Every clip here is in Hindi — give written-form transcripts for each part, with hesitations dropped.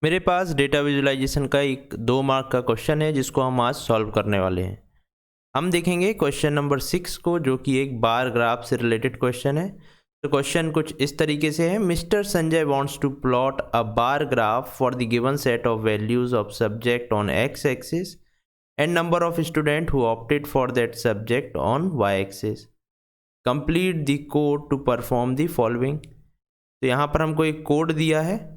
मेरे पास डेटा विजुअलाइजेशन का एक 2 मार्क का क्वेश्चन है जिसको हम आज सॉल्व करने वाले हैं। हम देखेंगे क्वेश्चन नंबर 6 को, जो कि एक बार ग्राफ से रिलेटेड क्वेश्चन है। तो क्वेश्चन कुछ इस तरीके से है। Mister Sanjay wants to plot a bar graph for the given set of values of subject on X axis and number of student who opted for that subject on Y axis. Complete the code to perform the following. तो यहाँ पर हमको एक कोड दिया है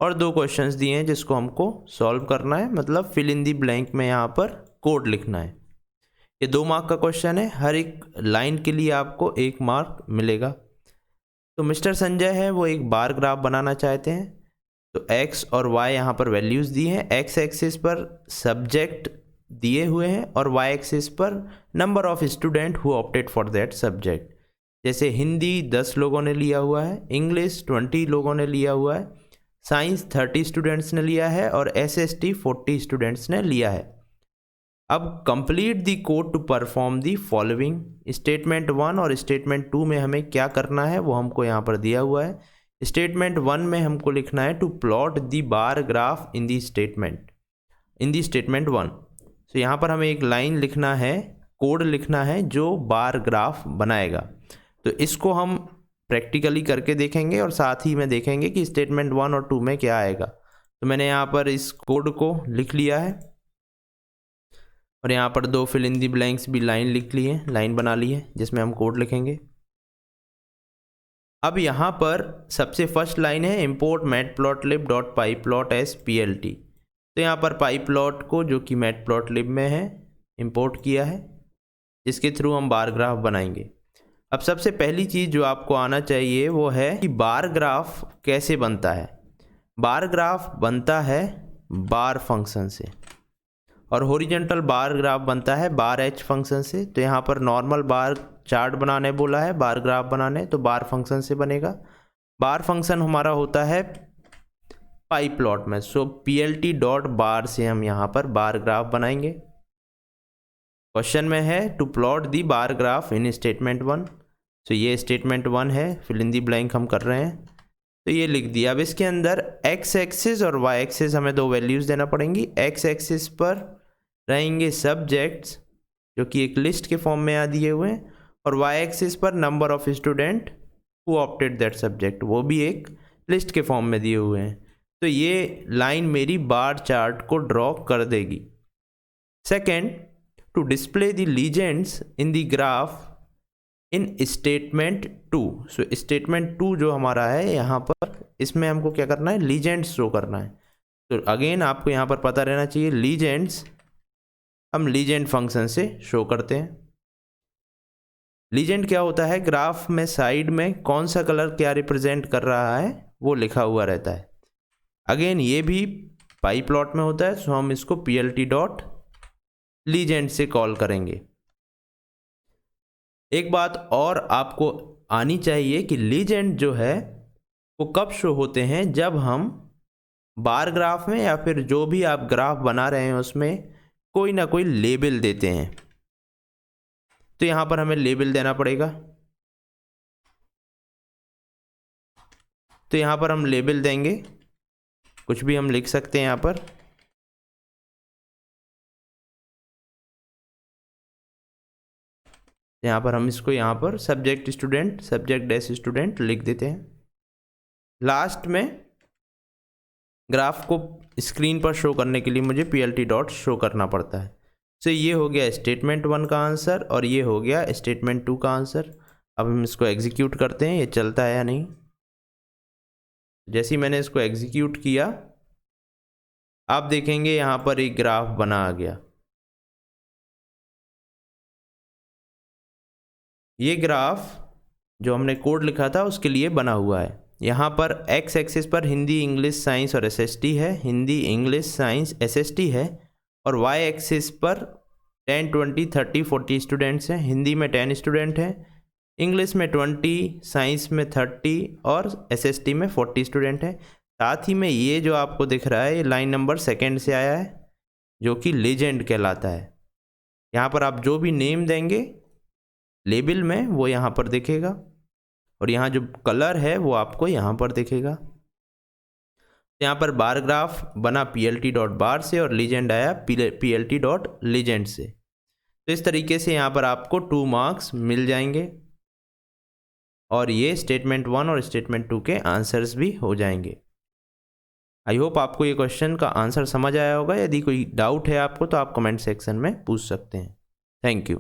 और 2 क्वेश्चंस दिए हैं जिसको हमको सॉल्व करना है, मतलब फिल इन दी ब्लैंक में यहाँ पर कोड लिखना है। ये 2 मार्क का क्वेश्चन है, हर एक लाइन के लिए आपको 1 मार्क मिलेगा। तो मिस्टर संजय है वो एक बार ग्राफ बनाना चाहते हैं। तो x और y यहाँ पर वैल्यूज़ दी हैं। x एक्सिस पर सब्जेक्ट दिए हुए हैं और y एक्सिस पर number of student who opted for that subject. जैसे हिंदी 10 लोगों ने लिया हुआ है, इंग्लिश 20 लोगों ने लिया हुआ है, साइंस 30 स्टूडेंट्स ने लिया है और SST 40 स्टूडेंट्स ने लिया है। अब complete the code to perform the following. Statement 1 और स्टेटमेंट 2 में हमें क्या करना है वो हमको यहाँ पर दिया हुआ है। स्टेटमेंट 1 में हमको लिखना है to plot the bar graph in the statement 1। तो यहाँ पर हमें एक लाइन लिखना है, कोड लिखना है जो बार ग्राफ बनाएगा। तो इसको हम प्रैक्टिकली करके देखेंगे और साथ ही में देखेंगे कि स्टेटमेंट 1 और 2 में क्या आएगा। तो मैंने यहाँ पर इस कोड को लिख लिया है और यहाँ पर 2 फिल इन दी ब्लैंक्स भी लाइन लिख ली है, लाइन बना ली है जिसमें हम कोड लिखेंगे। अब यहाँ पर सबसे फर्स्ट लाइन है import matplotlib dot pyplot S PLT। तो यहाँ पर पाईप्लॉट को, जो कि मैटप्लॉटलिब में है, इंपोर्ट किया है, जिसके थ्रू हम बार ग्राफ बनाएंगे। अब सबसे पहली चीज़ जो आपको आना चाहिए वो है कि बार ग्राफ कैसे बनता है। बार ग्राफ बनता है बार फंक्शन से और हॉरिजॉन्टल बार ग्राफ बनता है बार h फंक्शन से। तो यहाँ पर नॉर्मल बार चार्ट बनाने बोला है, बार ग्राफ बनाने, तो बार फंक्शन से बनेगा। बार फंक्शन हमारा होता है पाईप्लॉट में। सो PLT डॉट बार से हम यहाँ पर बार ग्राफ बनाएंगे। क्वेश्चन में है to plot the bar graph in statement 1। तो ये स्टेटमेंट 1 है, फिल इन दी ब्लैंक हम कर रहे हैं, तो ये लिख दिया। अब इसके अंदर x एक्सिस और y एक्सिस हमें 2 वैल्यूज़ देना पड़ेंगी। x एक्सिस पर रहेंगे सब्जेक्ट्स, जो कि एक लिस्ट के फॉर्म में यहाँ दिए हुए हैं, और y एक्सिस पर number of student who opted that subject, वो भी एक लिस्ट के फॉर्म में दिए हुए हैं। तो ये लाइन मेरी बार चार्ट को ड्रॉ कर देगी। Second, to display the legends in the graph in statement 2। So statement 2 जो हमारा है यहाँ पर, इसमें हमको क्या करना है, लीजेंड्स शो करना है। तो अगेन आपको यहाँ पर पता रहना चाहिए, लीजेंड्स हम लीजेंड फंक्शन से शो करते हैं। लीजेंड क्या होता है, ग्राफ में साइड में कौन सा कलर क्या रिप्रेजेंट कर रहा है वो लिखा हुआ रहता है। अगेन ये भी पाई प्लॉट में होता है, सो हम इसको PLT डॉट लीजेंड से कॉल करेंगे। एक बात और आपको आनी चाहिए कि लीजेंड जो है वो कब शो होते हैं, जब हम बार ग्राफ में या फिर जो भी आप ग्राफ बना रहे हैं उसमें कोई ना कोई लेबल देते हैं। तो यहाँ पर हमें लेबल देना पड़ेगा। तो यहाँ पर हम लेबल देंगे, कुछ भी हम लिख सकते हैं यहाँ पर। यहाँ पर हम इसको यहाँ पर subject student, subject dash student लिख देते हैं। लास्ट में ग्राफ को स्क्रीन पर शो करने के लिए मुझे PLT डॉट शो करना पड़ता है। तो ये हो गया स्टेटमेंट 1 का आंसर और ये हो गया स्टेटमेंट 2 का आंसर। अब हम इसको एग्जीक्यूट करते हैं, ये चलता है या नहीं। जैसे ही मैंने इसको एग्जीक्यूट किया, आप देखेंगे यहाँ पर एक ग्राफ बना आ गया। ये ग्राफ जो हमने कोड लिखा था उसके लिए बना हुआ है। यहाँ पर x एक्सिस पर हिंदी, इंग्लिश, साइंस और SST है, हिंदी, इंग्लिश, साइंस, SST है, और y एक्सिस पर 10, 20, 30, 40 स्टूडेंट्स हैं। हिंदी में 10 स्टूडेंट हैं, इंग्लिश में 20, साइंस में 30 और SST में 40 स्टूडेंट हैं। साथ ही में ये जो आपको दिख रहा है, ये लाइन नंबर 2 से आया है, जो कि लीजेंड कहलाता है। यहाँ पर आप जो भी नेम देंगे लेबल में वो यहाँ पर दिखेगा, और यहाँ जो कलर है वो आपको यहाँ पर दिखेगा। यहाँ पर बार ग्राफ बना plt.bar से और लीजेंड आया plt.legend से। तो इस तरीके से यहाँ पर आपको 2 मार्क्स मिल जाएंगे और ये स्टेटमेंट 1 और स्टेटमेंट 2 के आंसर्स भी हो जाएंगे। आई होप आपको ये क्वेश्चन का आंसर समझ आया होगा। यदि कोई डाउट है आपको तो आप कमेंट सेक्शन में पूछ सकते हैं। Thank you.